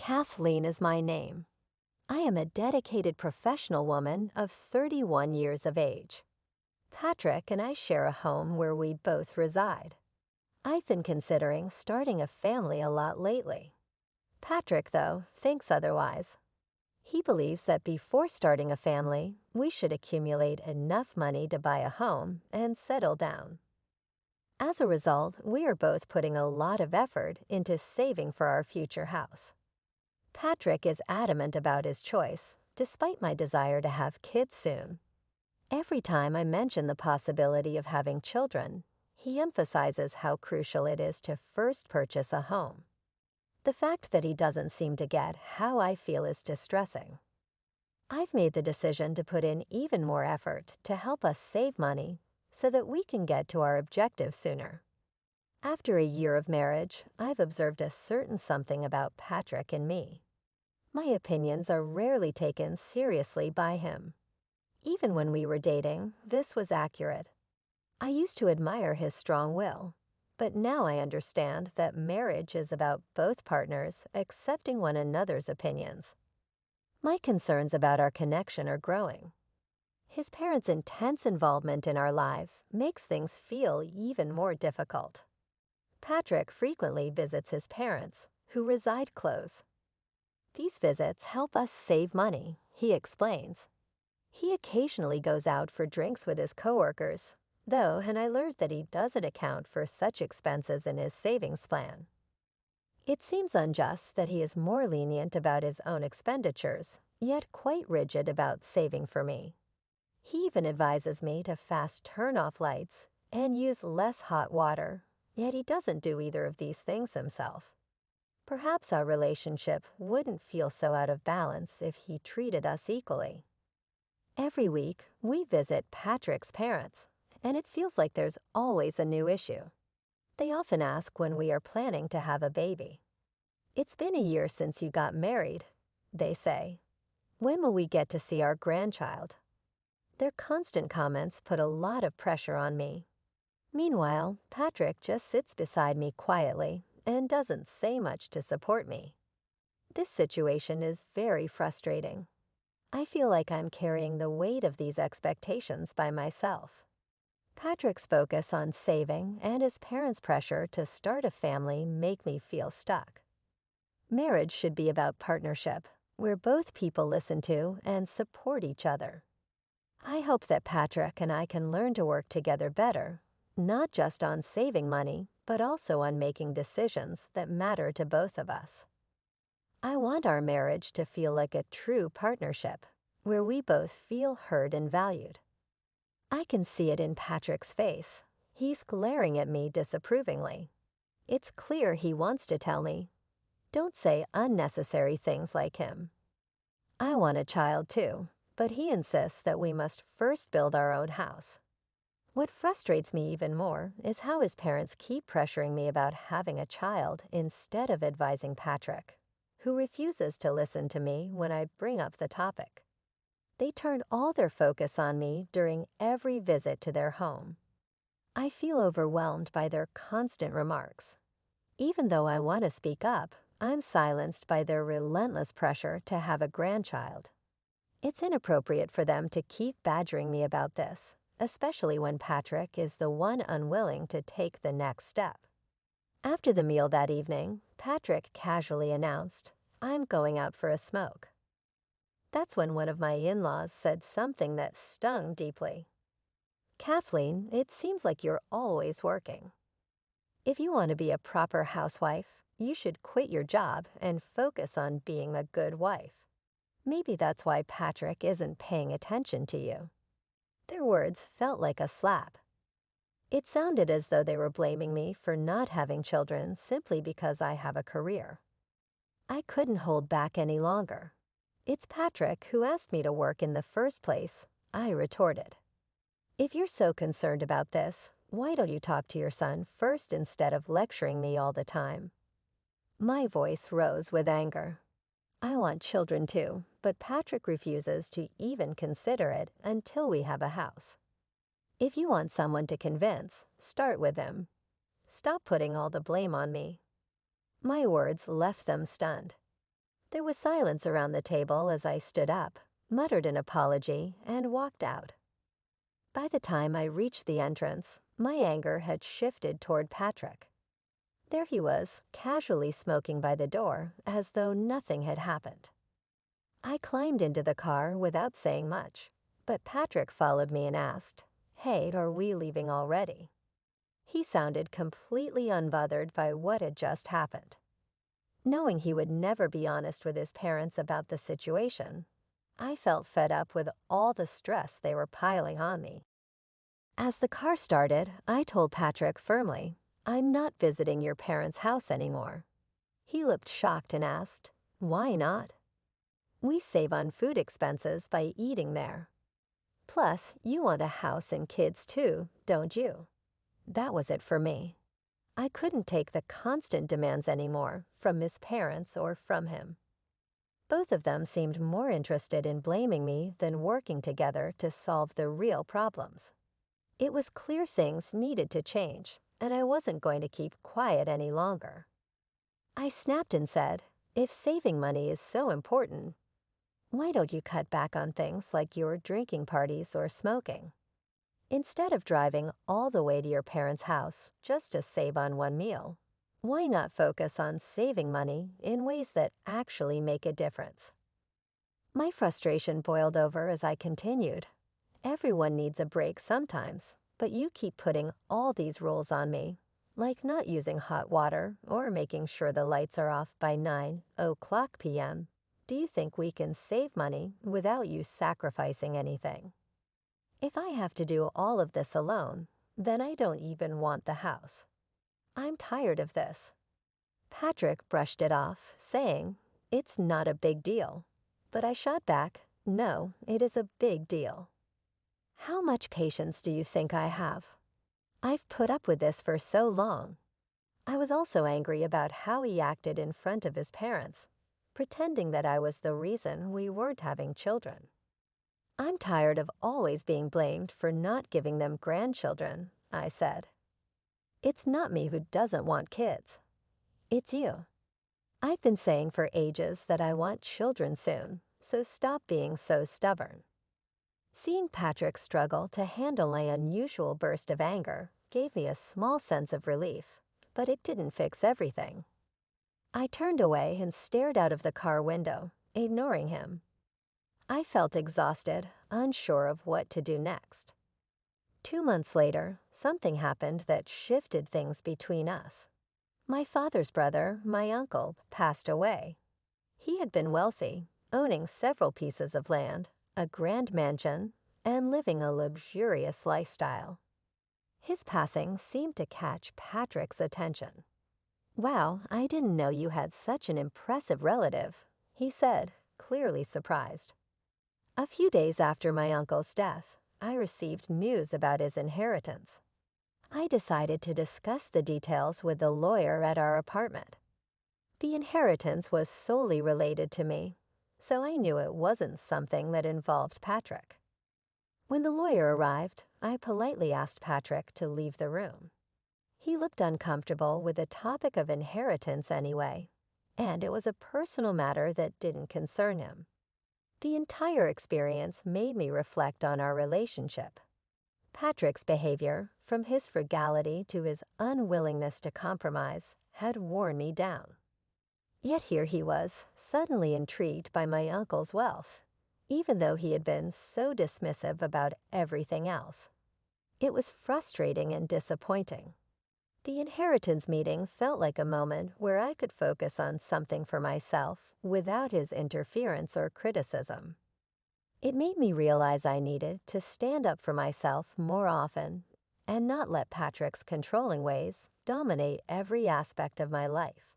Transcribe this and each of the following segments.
Kathleen is my name. I am a dedicated professional woman of 31 years of age. Patrick and I share a home where we both reside. I've been considering starting a family a lot lately. Patrick, though, thinks otherwise. He believes that before starting a family, we should accumulate enough money to buy a home and settle down. As a result, we are both putting a lot of effort into saving for our future house. Patrick is adamant about his choice, despite my desire to have kids soon. Every time I mention the possibility of having children, he emphasizes how crucial it is to first purchase a home. The fact that he doesn't seem to get how I feel is distressing. I've made the decision to put in even more effort to help us save money so that we can get to our objective sooner. After a year of marriage, I've observed a certain something about Patrick and me. My opinions are rarely taken seriously by him. Even when we were dating, this was accurate. I used to admire his strong will, but now I understand that marriage is about both partners accepting one another's opinions. My concerns about our connection are growing. His parents' intense involvement in our lives makes things feel even more difficult. Patrick frequently visits his parents, who reside close. These visits help us save money, he explains. He occasionally goes out for drinks with his coworkers, though, and I learned that he doesn't account for such expenses in his savings plan. It seems unjust that he is more lenient about his own expenditures, yet quite rigid about saving for me. He even advises me to fast turn off lights and use less hot water, yet he doesn't do either of these things himself. Perhaps our relationship wouldn't feel so out of balance if he treated us equally. Every week, we visit Patrick's parents, and it feels like there's always a new issue. They often ask when we are planning to have a baby. "It's been a year since you got married," they say. "When will we get to see our grandchild?" Their constant comments put a lot of pressure on me. Meanwhile, Patrick just sits beside me quietly and doesn't say much to support me. This situation is very frustrating. I feel like I'm carrying the weight of these expectations by myself. Patrick's focus on saving and his parents' pressure to start a family make me feel stuck. Marriage should be about partnership, where both people listen to and support each other. I hope that Patrick and I can learn to work together better, not just on saving money, but also on making decisions that matter to both of us. I want our marriage to feel like a true partnership, where we both feel heard and valued. I can see it in Patrick's face. He's glaring at me disapprovingly. It's clear he wants to tell me, "Don't say unnecessary things like him." I want a child too, but he insists that we must first build our own house. What frustrates me even more is how his parents keep pressuring me about having a child instead of advising Patrick, who refuses to listen to me when I bring up the topic. They turn all their focus on me during every visit to their home. I feel overwhelmed by their constant remarks. Even though I want to speak up, I'm silenced by their relentless pressure to have a grandchild. It's inappropriate for them to keep badgering me about this, especially when Patrick is the one unwilling to take the next step. After the meal that evening, Patrick casually announced, "I'm going out for a smoke." That's when one of my in-laws said something that stung deeply. "Kathleen, it seems like you're always working. If you want to be a proper housewife, you should quit your job and focus on being a good wife. Maybe that's why Patrick isn't paying attention to you." Their words felt like a slap. It sounded as though they were blaming me for not having children simply because I have a career. I couldn't hold back any longer. "It's Patrick who asked me to work in the first place," I retorted. "If you're so concerned about this, why don't you talk to your son first instead of lecturing me all the time?" My voice rose with anger. I want children too, but Patrick refuses to even consider it until we have a house. If you want someone to convince, start with him. Stop putting all the blame on me. My words left them stunned. There was silence around the table as I stood up, muttered an apology, and walked out. By the time I reached the entrance, my anger had shifted toward Patrick. There he was, casually smoking by the door, as though nothing had happened. I climbed into the car without saying much, but Patrick followed me and asked, "Hey, are we leaving already?" He sounded completely unbothered by what had just happened. Knowing he would never be honest with his parents about the situation, I felt fed up with all the stress they were piling on me. As the car started, I told Patrick firmly, "I'm not visiting your parents' house anymore." He looked shocked and asked, "Why not?" "We save on food expenses by eating there. Plus, you want a house and kids too, don't you?" That was it for me. I couldn't take the constant demands anymore from his parents or from him. Both of them seemed more interested in blaming me than working together to solve the real problems. It was clear things needed to change, and I wasn't going to keep quiet any longer. I snapped and said, "If saving money is so important, why don't you cut back on things like your drinking parties or smoking? Instead of driving all the way to your parents' house just to save on one meal, why not focus on saving money in ways that actually make a difference?" My frustration boiled over as I continued. "Everyone needs a break sometimes, but you keep putting all these rules on me, like not using hot water or making sure the lights are off by 9:00 p.m. Do you think we can save money without you sacrificing anything? If I have to do all of this alone, then I don't even want the house. I'm tired of this." Patrick brushed it off, saying, "It's not a big deal." But I shot back, "No, it is a big deal." How much patience do you think I have? I've put up with this for so long. I was also angry about how he acted in front of his parents, pretending that I was the reason we weren't having children. "I'm tired of always being blamed for not giving them grandchildren," I said. "It's not me who doesn't want kids. It's you. I've been saying for ages that I want children soon, so stop being so stubborn." Seeing Patrick struggle to handle my unusual burst of anger gave me a small sense of relief, but it didn't fix everything. I turned away and stared out of the car window, ignoring him. I felt exhausted, unsure of what to do next. 2 months later, something happened that shifted things between us. My father's brother, my uncle, passed away. He had been wealthy, owning several pieces of land, a grand mansion, and living a luxurious lifestyle. His passing seemed to catch Patrick's attention. "Wow, I didn't know you had such an impressive relative," he said, clearly surprised. A few days after my uncle's death, I received news about his inheritance. I decided to discuss the details with the lawyer at our apartment. The inheritance was solely related to me, so I knew it wasn't something that involved Patrick. When the lawyer arrived, I politely asked Patrick to leave the room. He looked uncomfortable with the topic of inheritance anyway, and it was a personal matter that didn't concern him. The entire experience made me reflect on our relationship. Patrick's behavior, from his frugality to his unwillingness to compromise, had worn me down. Yet here he was, suddenly intrigued by my uncle's wealth, even though he had been so dismissive about everything else. It was frustrating and disappointing. The inheritance meeting felt like a moment where I could focus on something for myself without his interference or criticism. It made me realize I needed to stand up for myself more often and not let Patrick's controlling ways dominate every aspect of my life.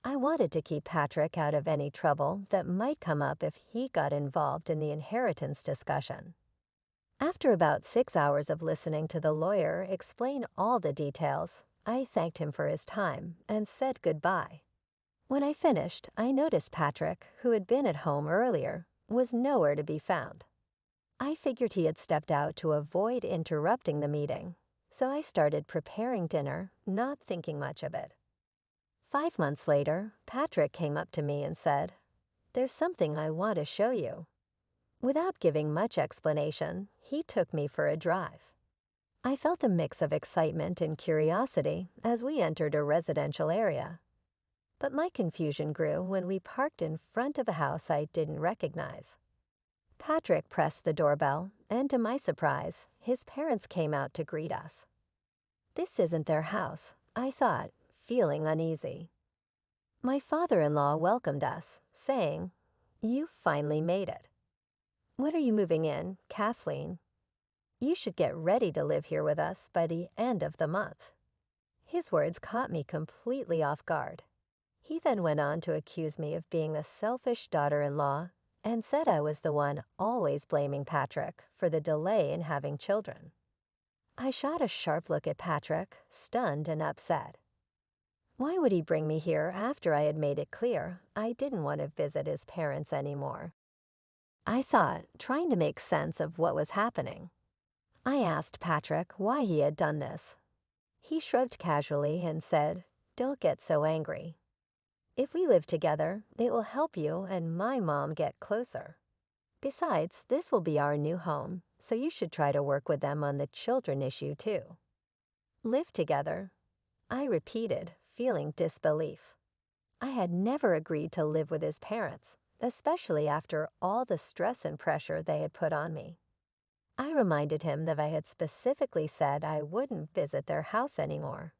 I wanted to keep Patrick out of any trouble that might come up if he got involved in the inheritance discussion. After about 6 hours of listening to the lawyer explain all the details, I thanked him for his time and said goodbye. When I finished, I noticed Patrick, who had been at home earlier, was nowhere to be found. I figured he had stepped out to avoid interrupting the meeting, so I started preparing dinner, not thinking much of it. 5 months later, Patrick came up to me and said, there's something I want to show you." Without giving much explanation, he took me for a drive. I felt a mix of excitement and curiosity as we entered a residential area. But my confusion grew when we parked in front of a house I didn't recognize. Patrick pressed the doorbell, and to my surprise, his parents came out to greet us. This isn't their house, I thought, feeling uneasy. My father-in-law welcomed us, saying, "You finally made it. When are you moving in, Kathleen? You should get ready to live here with us by the end of the month." His words caught me completely off guard. He then went on to accuse me of being a selfish daughter-in-law and said I was the one always blaming Patrick for the delay in having children. I shot a sharp look at Patrick, stunned and upset. Why would he bring me here after I had made it clear I didn't want to visit his parents anymore? I thought, trying to make sense of what was happening. I asked Patrick why he had done this. He shrugged casually and said, "Don't get so angry. If we live together, it will help you and my mom get closer. Besides, this will be our new home, so you should try to work with them on the children issue too." Live together? I repeated, feeling disbelief. I had never agreed to live with his parents, especially after all the stress and pressure they had put on me. I reminded him that I had specifically said I wouldn't visit their house anymore.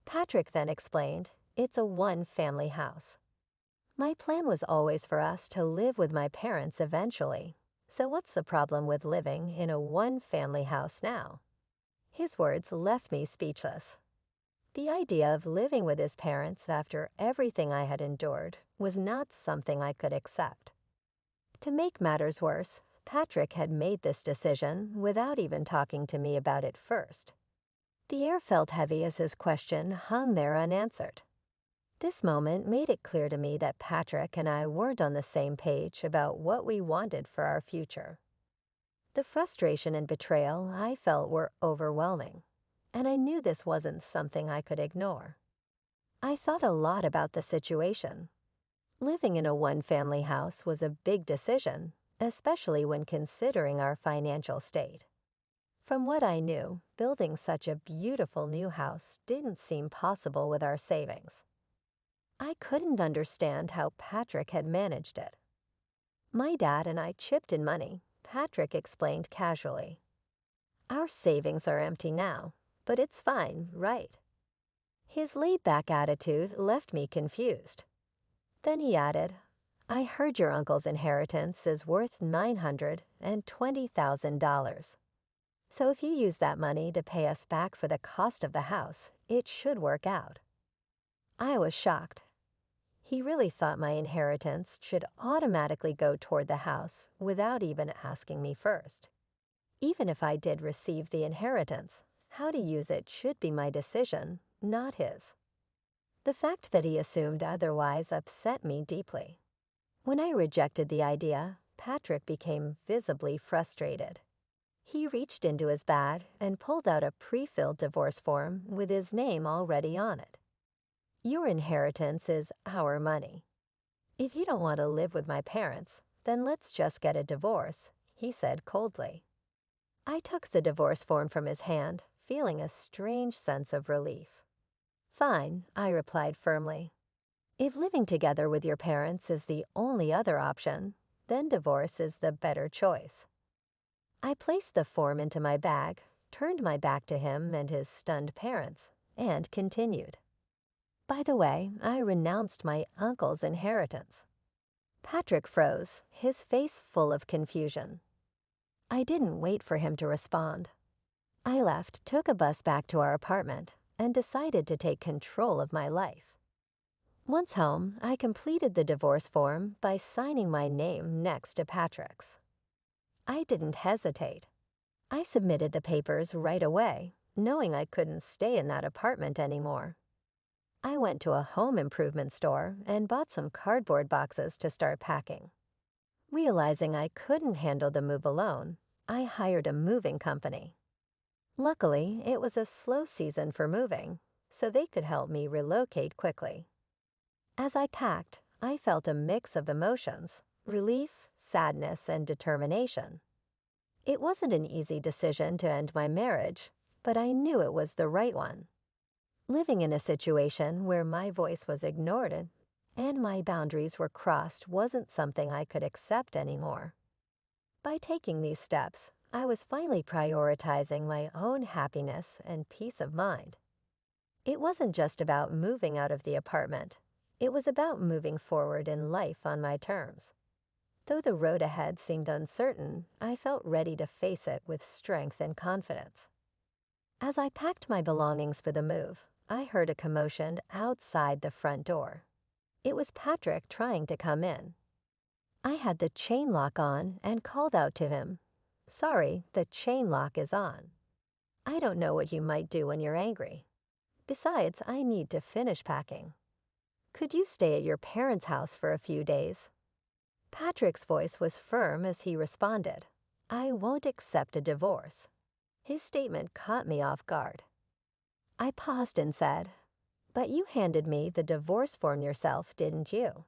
Patrick then explained, it's a one-family house. My plan was always for us to live with my parents eventually, so what's the problem with living in a one-family house now? His words left me speechless. The idea of living with his parents after everything I had endured was not something I could accept. To make matters worse, Patrick had made this decision without even talking to me about it first. The air felt heavy as his question hung there unanswered. This moment made it clear to me that Patrick and I weren't on the same page about what we wanted for our future. The frustration and betrayal I felt were overwhelming, and I knew this wasn't something I could ignore. I thought a lot about the situation. Living in a one-family house was a big decision, especially when considering our financial state. From what I knew, building such a beautiful new house didn't seem possible with our savings. I couldn't understand how Patrick had managed it. "My dad and I chipped in money," Patrick explained casually. "Our savings are empty now, but it's fine, right?" His laid-back attitude left me confused. Then he added, "I heard your uncle's inheritance is worth $920,000. So if you use that money to pay us back for the cost of the house, it should work out." I was shocked. He really thought my inheritance should automatically go toward the house without even asking me first. Even if I did receive the inheritance, how to use it should be my decision, not his. The fact that he assumed otherwise upset me deeply. When I rejected the idea, Patrick became visibly frustrated. He reached into his bag and pulled out a pre-filled divorce form with his name already on it. "Your inheritance is our money. If you don't want to live with my parents, then let's just get a divorce," he said coldly. I took the divorce form from his hand, feeling a strange sense of relief. "Fine," I replied firmly. "If living together with your parents is the only other option, then divorce is the better choice." I placed the form into my bag, turned my back to him and his stunned parents, and continued. "By the way, I renounced my uncle's inheritance." Patrick froze, his face full of confusion. I didn't wait for him to respond. I left, took a bus back to our apartment, and decided to take control of my life. Once home, I completed the divorce form by signing my name next to Patrick's. I didn't hesitate. I submitted the papers right away, knowing I couldn't stay in that apartment anymore. I went to a home improvement store and bought some cardboard boxes to start packing. Realizing I couldn't handle the move alone, I hired a moving company. Luckily, it was a slow season for moving, so they could help me relocate quickly. As I packed, I felt a mix of emotions: relief, sadness, and determination. It wasn't an easy decision to end my marriage, but I knew it was the right one. Living in a situation where my voice was ignored and my boundaries were crossed wasn't something I could accept anymore. By taking these steps, I was finally prioritizing my own happiness and peace of mind. It wasn't just about moving out of the apartment. It was about moving forward in life on my terms. Though the road ahead seemed uncertain, I felt ready to face it with strength and confidence. As I packed my belongings for the move, I heard a commotion outside the front door. It was Patrick trying to come in. I had the chain lock on and called out to him, "Sorry, the chain lock is on. I don't know what you might do when you're angry. Besides, I need to finish packing. Could you stay at your parents' house for a few days?" Patrick's voice was firm as he responded, "I won't accept a divorce." His statement caught me off guard. I paused and said, "But you handed me the divorce form yourself, didn't you?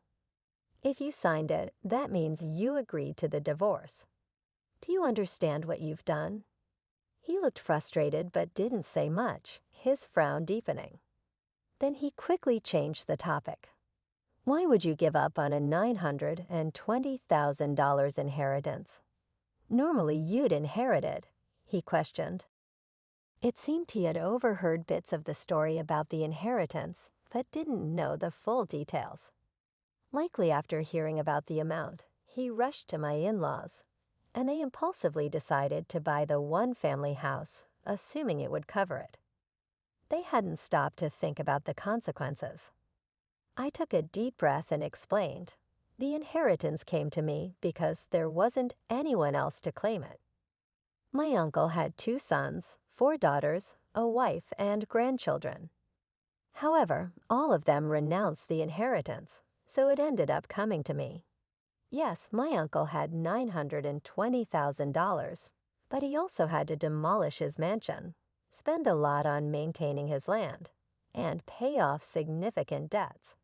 If you signed it, that means you agreed to the divorce. Do you understand what you've done?" He looked frustrated but didn't say much, his frown deepening. Then he quickly changed the topic. "Why would you give up on a $920,000 inheritance? Normally you'd inherit it," he questioned. It seemed he had overheard bits of the story about the inheritance, but didn't know the full details. Likely after hearing about the amount, he rushed to my in-laws, and they impulsively decided to buy the one-family house, assuming it would cover it. They hadn't stopped to think about the consequences. I took a deep breath and explained, the inheritance came to me because there wasn't anyone else to claim it. My uncle had 2 sons, 4 daughters, a wife, and grandchildren. However, all of them renounced the inheritance, so it ended up coming to me. Yes, my uncle had $920,000, but he also had to demolish his mansion, spend a lot on maintaining his land, and pay off significant debts.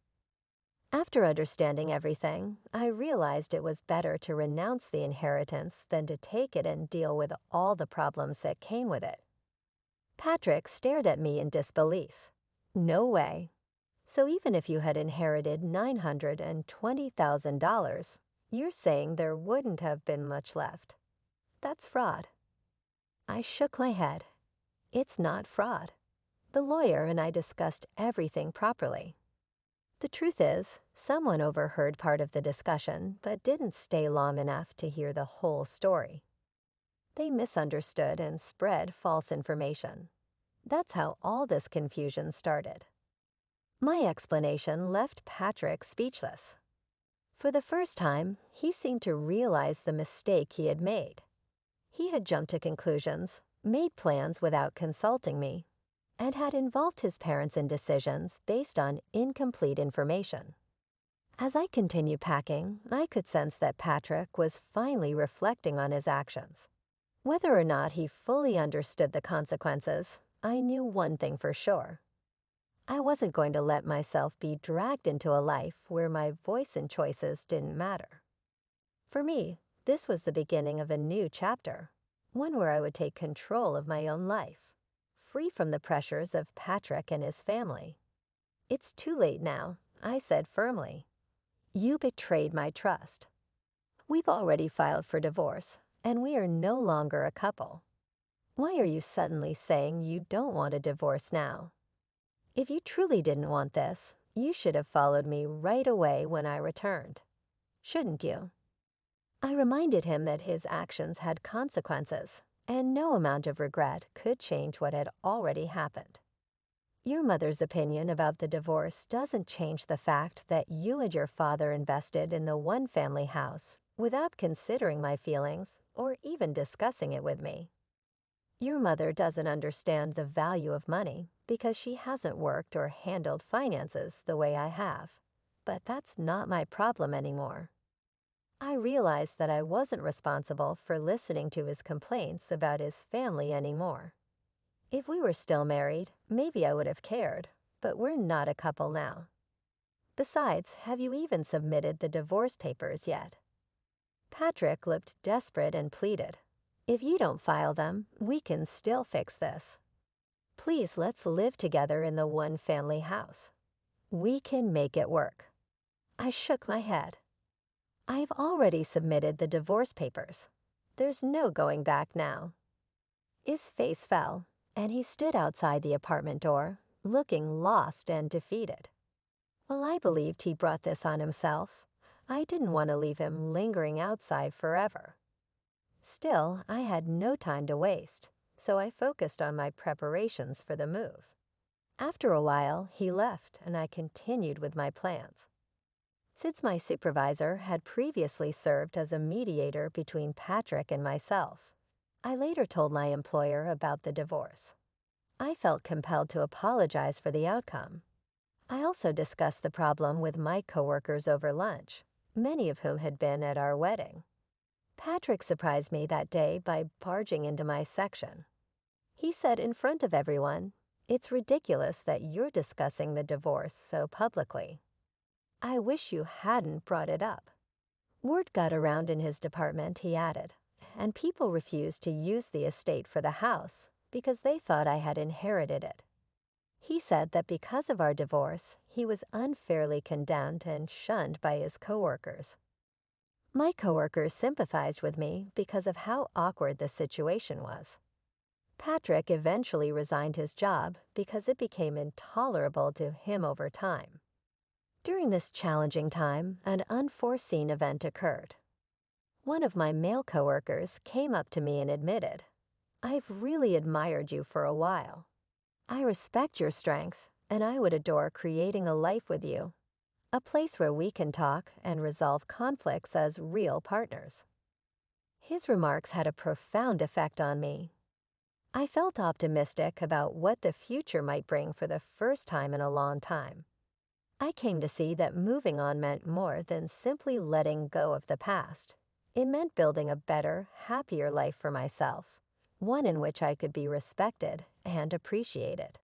After understanding everything, I realized it was better to renounce the inheritance than to take it and deal with all the problems that came with it. Patrick stared at me in disbelief. "No way. So even if you had inherited $920,000, you're saying there wouldn't have been much left? That's fraud." I shook my head. It's not fraud. The lawyer and I discussed everything properly. The truth is, someone overheard part of the discussion but didn't stay long enough to hear the whole story. They misunderstood and spread false information. That's how all this confusion started. My explanation left Patrick speechless. For the first time, he seemed to realize the mistake he had made. He had jumped to conclusions, made plans without consulting me, and had involved his parents in decisions based on incomplete information. As I continued packing, I could sense that Patrick was finally reflecting on his actions. Whether or not he fully understood the consequences, I knew one thing for sure. I wasn't going to let myself be dragged into a life where my voice and choices didn't matter. For me, this was the beginning of a new chapter, one where I would take control of my own life, free from the pressures of Patrick and his family. "It's too late now," I said firmly. "You betrayed my trust. We've already filed for divorce, and we are no longer a couple. Why are you suddenly saying you don't want a divorce now? If you truly didn't want this, you should have followed me right away when I returned. Shouldn't you?" I reminded him that his actions had consequences, and no amount of regret could change what had already happened. Your mother's opinion about the divorce doesn't change the fact that you and your father invested in the one-family house without considering my feelings or even discussing it with me. Your mother doesn't understand the value of money because she hasn't worked or handled finances the way I have, but that's not my problem anymore. I realized that I wasn't responsible for listening to his complaints about his family anymore. If we were still married, maybe I would have cared, but we're not a couple now. Besides, have you even submitted the divorce papers yet? Patrick looked desperate and pleaded, "If you don't file them, we can still fix this. Please, let's live together in the one-family house. We can make it work." I shook my head. "I've already submitted the divorce papers. There's no going back now." His face fell, and he stood outside the apartment door, looking lost and defeated. While I believed he brought this on himself, I didn't want to leave him lingering outside forever. Still, I had no time to waste, so I focused on my preparations for the move. After a while, he left, and I continued with my plans. Since my supervisor had previously served as a mediator between Patrick and myself, I later told my employer about the divorce. I felt compelled to apologize for the outcome. I also discussed the problem with my coworkers over lunch, many of whom had been at our wedding. Patrick surprised me that day by barging into my section. He said in front of everyone, "It's ridiculous that you're discussing the divorce so publicly. I wish you hadn't brought it up." Word got around in his department, he added, and people refused to use the estate for the house because they thought I had inherited it. He said that because of our divorce, he was unfairly condemned and shunned by his coworkers. My coworkers sympathized with me because of how awkward the situation was. Patrick eventually resigned his job because it became intolerable to him over time. During this challenging time, an unforeseen event occurred. One of my male coworkers came up to me and admitted, "I've really admired you for a while. I respect your strength, and I would adore creating a life with you, a place where we can talk and resolve conflicts as real partners." His remarks had a profound effect on me. I felt optimistic about what the future might bring for the first time in a long time. I came to see that moving on meant more than simply letting go of the past. It meant building a better, happier life for myself, one in which I could be respected and appreciated.